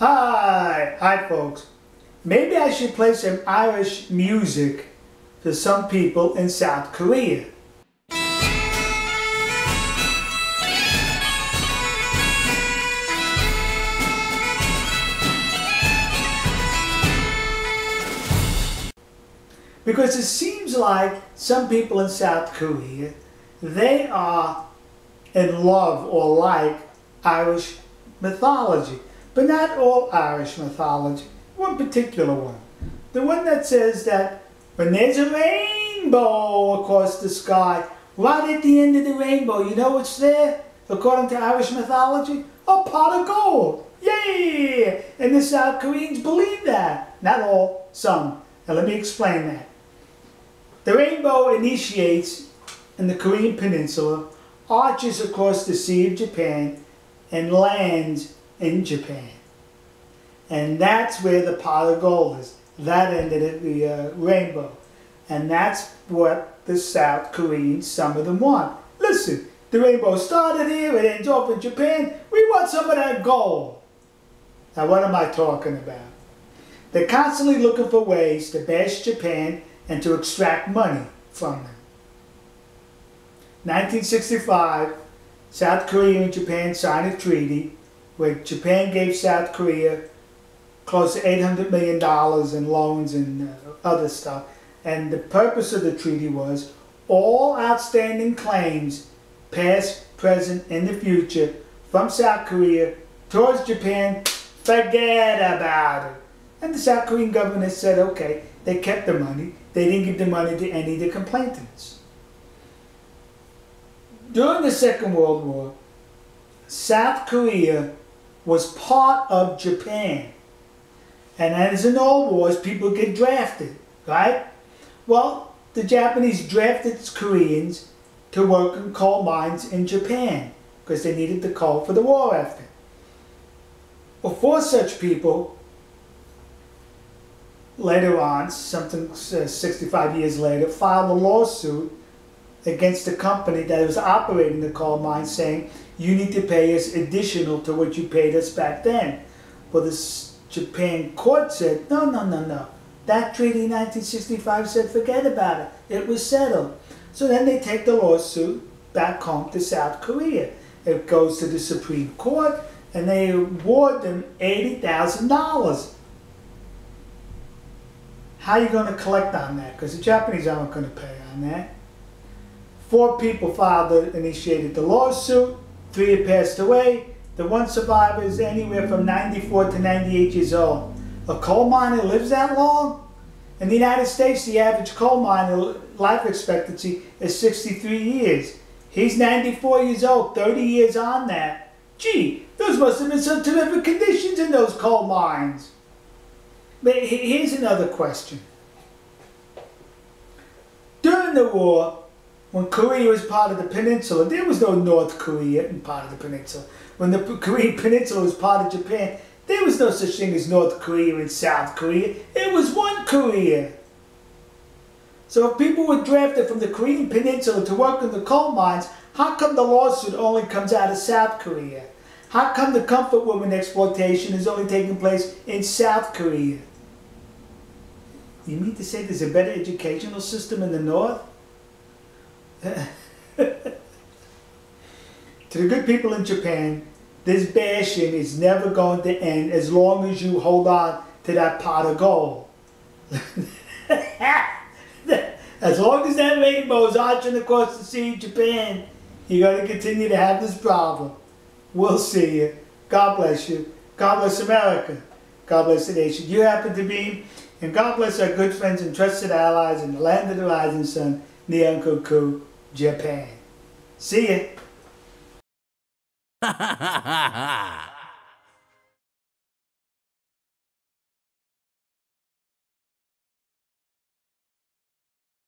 Hi folks. Maybe I should play some Irish music for some people in South Korea. Because it seems like some people in South Korea, they are in love or like Irish mythology. But not all Irish mythology. One particular one. The one that says that when there's a rainbow across the sky, right at the end of the rainbow, you know what's there? According to Irish mythology? A pot of gold. Yay! And the South Koreans believe that. Not all, some. Now let me explain that. The rainbow initiates in the Korean peninsula, arches across the Sea of Japan, and lands in Japan. And that's where the pot of gold is. That ended at the rainbow. And that's what the South Koreans, some of them want. Listen, the rainbow started here, it ends off in Japan. We want some of that gold. Now what am I talking about? They're constantly looking for ways to bash Japan and to extract money from them. 1965, South Korea and Japan signed a treaty where Japan gave South Korea close to $800 million in loans and other stuff. And the purpose of the treaty was all outstanding claims, past, present, and the future, from South Korea towards Japan, forget about it. And the South Korean government said, okay, they kept the money. They didn't give the money to any of the complainants. During the Second World War, South Korea was part of Japan. And as in all wars, people get drafted, right? Well, the Japanese drafted Koreans to work in coal mines in Japan because they needed the coal for the war effort. Well, four such people, later on, 65 years later, filed a lawsuit against the company that was operating the coal mine, saying, you need to pay us additional to what you paid us back then. Well, the Japan court said, no. That treaty in 1965 said, forget about it. It was settled. So then they take the lawsuit back home to South Korea. It goes to the Supreme Court, and they award them $80,000. How are you going to collect on that? Because the Japanese aren't going to pay on that. 4 people initiated the lawsuit. 3 have passed away. The one survivor is anywhere from 94 to 98 years old. A coal miner lives that long? In the United States, the average coal miner life expectancy is 63 years. He's 94 years old, 30 years on that. Gee, those must have been some terrific conditions in those coal mines. But here's another question. During the war, when Korea was part of the peninsula, there was no North Korea in part of the peninsula. When the Korean peninsula was part of Japan, there was no such thing as North Korea and South Korea. It was one Korea. So if people were drafted from the Korean peninsula to work in the coal mines, how come the lawsuit only comes out of South Korea? How come the comfort woman exploitation is only taking place in South Korea? You mean to say there's a better educational system in the North? To the good people in Japan, this bashing is never going to end as long as you hold on to that pot of gold. As long as that rainbow is arching across the Sea of Japan, you're going to continue to have this problem. We'll see you. God bless you. God bless America. God bless the nation you happen to be. And God bless our good friends and trusted allies in the land of the rising sun, Nihonkoku, Japan. See ya.